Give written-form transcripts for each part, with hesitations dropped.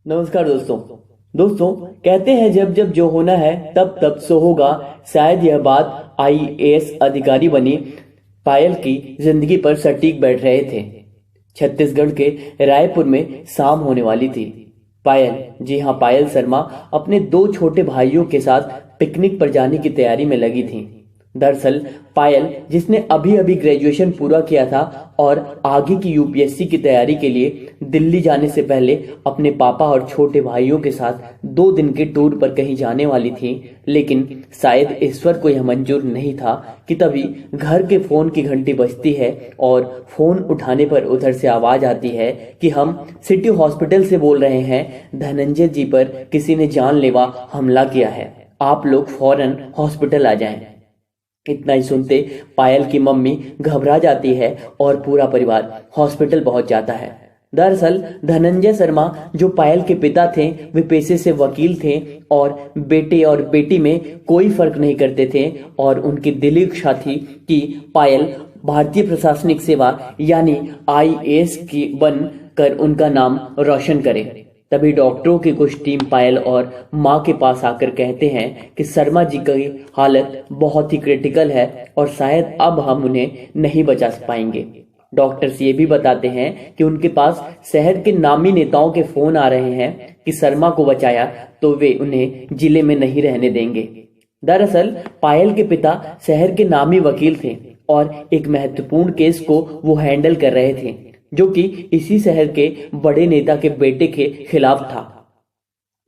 नमस्कार दोस्तों। दोस्तों, कहते हैं जब जब जो होना है तब तब सो होगा। शायद यह बात आईएएस अधिकारी बनी पायल की जिंदगी पर सटीक बैठ रहे थे। छत्तीसगढ़ के रायपुर में शाम होने वाली थी। पायल, जी हाँ, पायल शर्मा अपने दो छोटे भाइयों के साथ पिकनिक पर जाने की तैयारी में लगी थी। दरअसल पायल, जिसने अभी अभी ग्रेजुएशन पूरा किया था और आगे की यूपीएससी की तैयारी के लिए दिल्ली जाने से पहले अपने पापा और छोटे भाइयों के साथ 2 दिन के टूर पर कहीं जाने वाली थी, लेकिन शायद ईश्वर को यह मंजूर नहीं था कि तभी घर के फोन की घंटी बजती है और फोन उठाने पर उधर से आवाज आती है कि हम सिटी हॉस्पिटल से बोल रहे हैं, धनंजय जी पर किसी ने जानलेवा हमला किया है, आप लोग फौरन हॉस्पिटल आ जाएं। इतना ही सुनते पायल की मम्मी घबरा जाती है और पूरा परिवार हॉस्पिटल पहुंच जाता है। दरअसल धनंजय शर्मा, जो पायल के पिता थे, वे पेशे से वकील थे और बेटे और बेटी में कोई फर्क नहीं करते थे और उनकी दिली इच्छा थी कि पायल भारतीय प्रशासनिक सेवा यानी आईएएस की बन कर उनका नाम रोशन करे। तभी डॉक्टरों की कुछ टीम पायल और मां के पास आकर कहते हैं कि शर्मा जी की हालत बहुत ही क्रिटिकल है और शायद अब हम उन्हें नहीं बचा पाएंगे। डॉक्टर्स ये भी बताते हैं कि उनके पास शहर के नामी नेताओं के फोन आ रहे हैं कि शर्मा को बचाया तो वे उन्हें जिले में नहीं रहने देंगे। दरअसल पायल के पिता शहर के नामी वकील थे और एक महत्वपूर्ण केस को वो हैंडल कर रहे थे, जो कि इसी शहर के बड़े नेता के बेटे के खिलाफ था।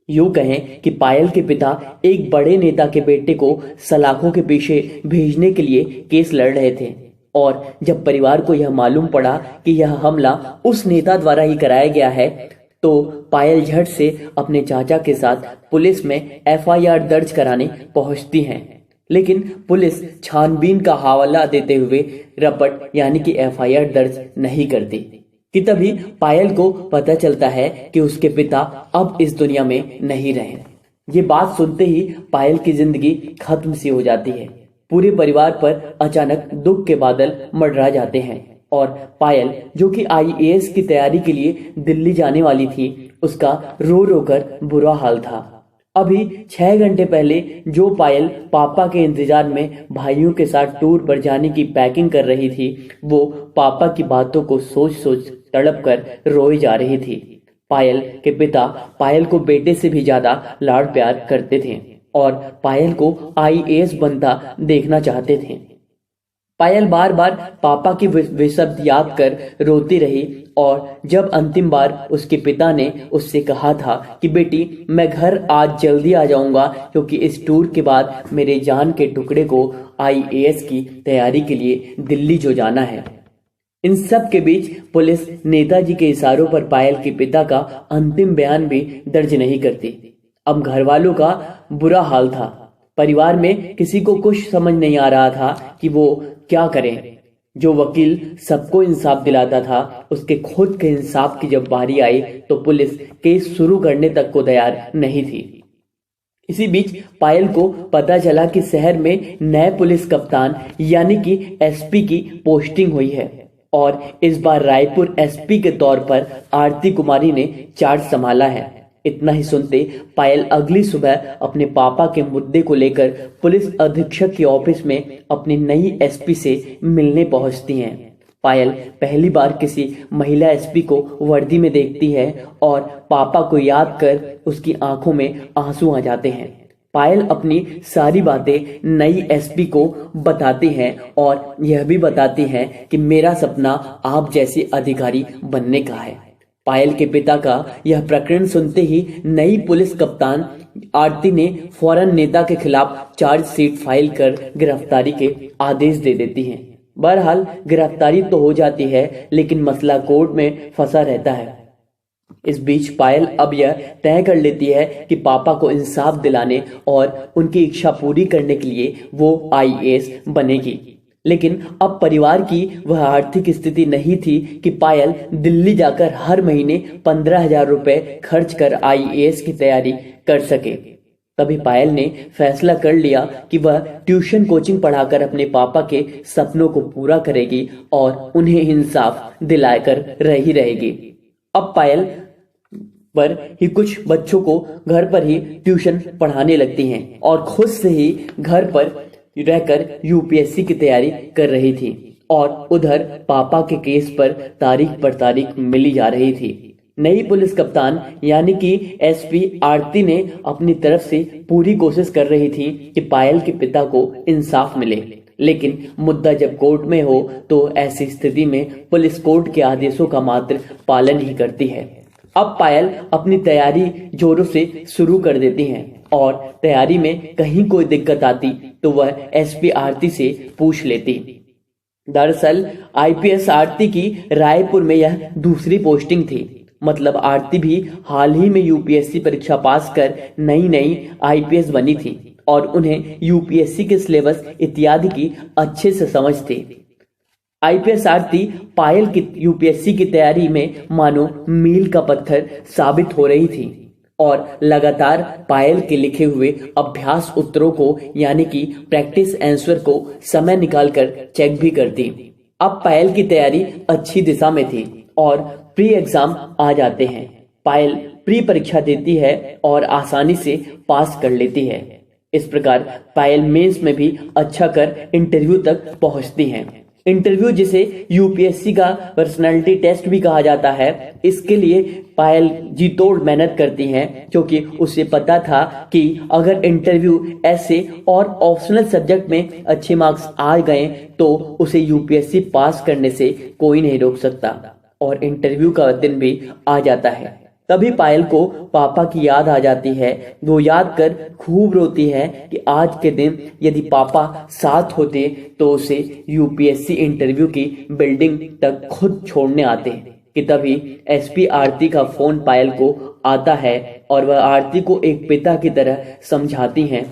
यूं कहें कि पायल के पिता एक बड़े नेता के बेटे को सलाखों के पीछे भेजने के लिए केस लड़ रहे थे और जब परिवार को यह मालूम पड़ा कि यह हमला उस नेता द्वारा ही कराया गया है, तो पायल झट से अपने चाचा के साथ पुलिस में एफआईआर दर्ज कराने पहुंचती हैं। लेकिन पुलिस छानबीन का हवाला देते हुए रपट यानी कि एफआईआर दर्ज नहीं करती कि तभी पायल को पता चलता है कि उसके पिता अब इस दुनिया में नहीं रहे। ये बात सुनते ही पायल की जिंदगी खत्म सी हो जाती है। पूरे परिवार पर अचानक दुख के बादल मंडरा जाते हैं और पायल, जो कि आईएएस की तैयारी के लिए दिल्ली जाने वाली थी, उसका रो रो कर बुरा हाल था। अभी 6 घंटे पहले जो पायल पापा के इंतजार में भाइयों के साथ टूर पर जाने की पैकिंग कर रही थी, वो पापा की बातों को सोच सोच तड़प कर रोई जा रही थी। पायल के पिता पायल को बेटे से भी ज्यादा लाड प्यार करते थे और पायल को आईएएस बनता देखना चाहते थे। पायल बार बार पापा की वे शब्द याद कर रोती रही और जब अंतिम बार उसके पिता ने उससे कहा था कि बेटी, मैं घर आज जल्दी आ जाऊंगा क्योंकि इस टूर के बाद मेरे जान के टुकड़े को आईएएस की तैयारी के लिए दिल्ली जो जाना है। इन सब के बीच पुलिस नेताजी के इशारों पर पायल के पिता का अंतिम बयान भी दर्ज नहीं करती। अब घर वालों का बुरा हाल था। परिवार में किसी को कुछ समझ नहीं आ रहा था कि वो क्या करें। जो वकील सबको इंसाफ दिलाता था, उसके खुद के इंसाफ की जब बारी आई तो पुलिस केस शुरू करने तक को तैयार नहीं थी। इसी बीच पायल को पता चला कि शहर में नए पुलिस कप्तान यानी कि एसपी की पोस्टिंग हुई है और इस बार रायपुर एसपी के तौर पर आरती कुमारी ने चार्ज संभाला है। इतना ही सुनते पायल अगली सुबह अपने पापा के मुद्दे को लेकर पुलिस अधीक्षक के ऑफिस में अपनी नई एसपी से मिलने पहुंचती हैं। पायल पहली बार किसी महिला एसपी को वर्दी में देखती है और पापा को याद कर उसकी आंखों में आंसू आ जाते हैं। पायल अपनी सारी बातें नई एसपी को बताती हैं और यह भी बताती हैं कि मेरा सपना आप जैसे अधिकारी बनने का है। पायल के पिता का यह प्रकरण सुनते ही नई पुलिस कप्तान आरती ने फौरन नेता के खिलाफ चार्जशीट फाइल कर गिरफ्तारी के आदेश दे देती हैं। बहरहाल गिरफ्तारी तो हो जाती है, लेकिन मसला कोर्ट में फंसा रहता है। इस बीच पायल अब यह तय कर लेती है कि पापा को इंसाफ दिलाने और उनकी इच्छा पूरी करने के लिए वो आईएएस बनेगी। लेकिन अब परिवार की वह आर्थिक स्थिति नहीं थी कि पायल दिल्ली जाकर हर महीने 15,000 रुपए खर्च कर आईएएस की तैयारी कर सके। तभी पायल ने फैसला कर लिया कि वह ट्यूशन कोचिंग पढ़ाकर अपने पापा के सपनों को पूरा करेगी और उन्हें इंसाफ दिलाकर रही रहेगी। अब पायल पर ही कुछ बच्चों को घर पर ही ट्यूशन पढ़ाने लगती हैं और खुद से ही घर पर रहकर यूपीएससी की तैयारी कर रही थी। और उधर पापा के केस पर तारीख मिली जा रही थी। नई पुलिस कप्तान यानी कि एसपी आरती ने अपनी तरफ से पूरी कोशिश कर रही थी कि पायल के पिता को इंसाफ मिले, लेकिन मुद्दा जब कोर्ट में हो तो ऐसी स्थिति में पुलिस कोर्ट के आदेशों का मात्र पालन ही करती है। अब पायल अपनी तैयारी जोरों से शुरू कर देती हैं और तैयारी में कहीं कोई दिक्कत आती तो वह एसपी आरती से पूछ लेती। दरअसल आईपीएस आरती की रायपुर में यह दूसरी पोस्टिंग थी। मतलब आरती भी हाल ही में यूपीएससी परीक्षा पास कर नई आईपीएस बनी थी और उन्हें यूपीएससी के सिलेबस इत्यादि की अच्छे से समझ थी। आईपीएस आरती पायल की यूपीएससी की तैयारी में मानो मील का पत्थर साबित हो रही थी और लगातार पायल के लिखे हुए अभ्यास उत्तरों को यानी कि प्रैक्टिस आंसर को समय निकालकर चेक भी करती। अब पायल की तैयारी अच्छी दिशा में थी और प्री एग्जाम आ जाते हैं। पायल प्री परीक्षा देती है और आसानी से पास कर लेती है। इस प्रकार पायल मेंस में भी अच्छा कर इंटरव्यू तक पहुंचती हैं। इंटरव्यू जिसे यूपीएससी का पर्सनालिटी टेस्ट भी कहा जाता है, इसके लिए पायल जी तोड़ मेहनत करती हैं क्योंकि उसे पता था कि अगर इंटरव्यू ऐसे और ऑप्शनल सब्जेक्ट में अच्छे मार्क्स आ गए तो उसे यूपीएससी पास करने से कोई नहीं रोक सकता। और इंटरव्यू का दिन भी आ जाता है। तभी पायल को पापा की याद आ जाती है। वो याद कर खूब रोती है कि आज के दिन यदि पापा साथ होते तो उसे यूपीएससी इंटरव्यू की बिल्डिंग तक खुद छोड़ने आते। कि तभी एसपी आरती का फोन पायल को आता है और वह आरती को एक पिता की तरह समझाती हैं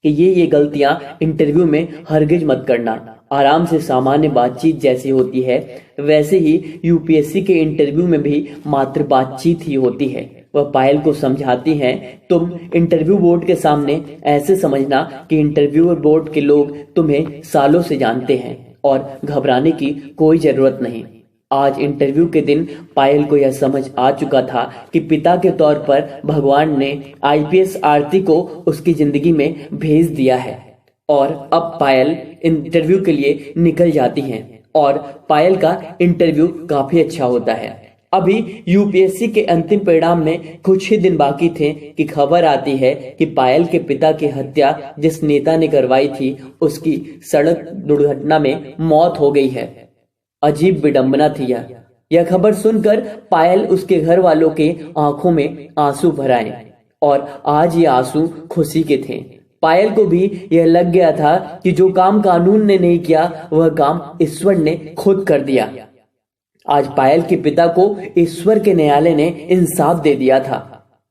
कि ये गलतियां इंटरव्यू में हरगिज मत करना। आराम से सामान्य बातचीत जैसी होती है वैसे ही यूपीएससी के इंटरव्यू में भी मात्र बातचीत ही होती है। वह पायल को समझाती हैं, तुम इंटरव्यू बोर्ड के सामने ऐसे समझना कि इंटरव्यू बोर्ड के लोग तुम्हें सालों से जानते हैं और घबराने की कोई जरूरत नहीं। आज इंटरव्यू के दिन पायल को यह समझ आ चुका था कि पिता के तौर पर भगवान ने आईपीएस आरती को उसकी जिंदगी में भेज दिया है। और अब पायल इंटरव्यू के लिए निकल जाती हैं और पायल का इंटरव्यू काफी अच्छा होता है। अभी यूपीएससी के अंतिम परिणाम में कुछ ही दिन बाकी थे कि खबर आती है कि पायल के पिता की हत्या जिस नेता ने करवाई थी उसकी सड़क दुर्घटना में मौत हो गई है। अजीब विडंबना थी यह खबर सुनकर पायल उसके घर वालों के आंखों में आंसू भर आए और आज ये आंसू खुशी के थे। पायल को भी यह लग गया था कि जो काम कानून ने नहीं किया वह काम ईश्वर ने खुद कर दिया। आज पायल के पिता को ईश्वर के न्यायालय ने इंसाफ दे दिया था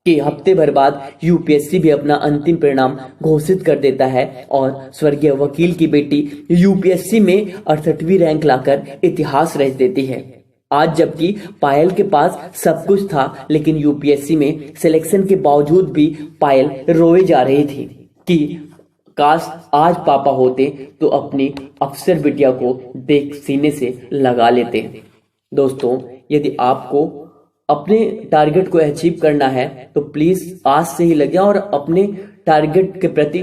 कि हफ्ते भर बाद यूपीएससी भी अपना अंतिम परिणाम घोषित कर देता है और स्वर्गीय वकील की बेटी यूपीएससी में 68वीं रैंक लाकर इतिहास रच देती है। आज जबकि पायल के पास सब कुछ था लेकिन यूपीएससी में सिलेक्शन के बावजूद भी पायल रोए जा रही थी कि काश आज पापा होते तो अपनी अफसर बिटिया को देख सीने से लगा लेते। दोस्तों, यदि आपको अपने टारगेट को अचीव करना है तो प्लीज आज से ही लगे और अपने टारगेट के प्रति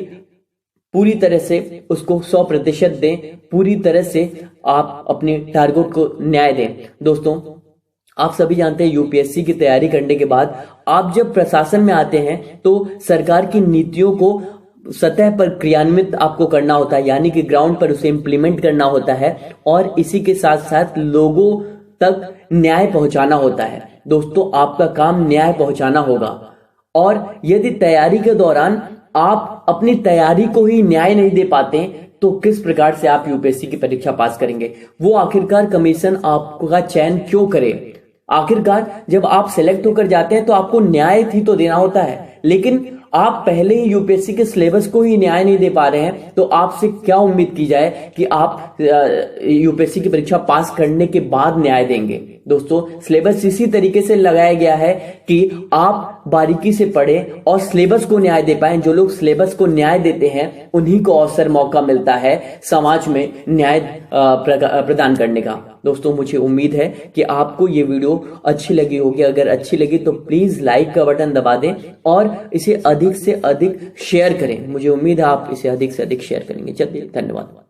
पूरी तरह से उसको 100% दें। पूरी तरह से आप अपने टारगेट को न्याय दें। दोस्तों, आप सभी जानते हैं यूपीएससी की तैयारी करने के बाद आप जब प्रशासन में आते हैं तो सरकार की नीतियों को सतह पर क्रियान्वित आपको करना होता है, यानी कि ग्राउंड पर उसे इम्प्लीमेंट करना होता है और इसी के साथ साथ लोगों तक न्याय पहुंचाना होता है। दोस्तों, आपका काम न्याय पहुंचाना होगा और यदि तैयारी के दौरान आप अपनी तैयारी को ही न्याय नहीं दे पाते तो किस प्रकार से आप यूपीएससी की परीक्षा पास करेंगे। वो आखिरकार कमीशन आपका चयन क्यों करे। आखिरकार जब आप सिलेक्ट होकर जाते हैं तो आपको न्याय ही तो देना होता है, लेकिन आप पहले ही यूपीएससी के सिलेबस को ही न्याय नहीं दे पा रहे हैं तो आपसे क्या उम्मीद की जाए कि आप यूपीएससी की परीक्षा पास करने के बाद न्याय देंगे। दोस्तों सिलेबस इसी तरीके से लगाया गया है कि आप बारीकी से पढ़ें और सिलेबस को न्याय दे पाएं। जो लोग सिलेबस को न्याय देते हैं उन्हीं को अवसर मौका मिलता है समाज में न्याय प्रदान करने का। दोस्तों मुझे उम्मीद है कि आपको ये वीडियो अच्छी लगी होगी। अगर अच्छी लगी तो प्लीज लाइक का बटन दबा दें और इसे अधिक से अधिक शेयर करें। मुझे उम्मीद है आप इसे अधिक से अधिक शेयर करेंगे। चलिए, धन्यवाद।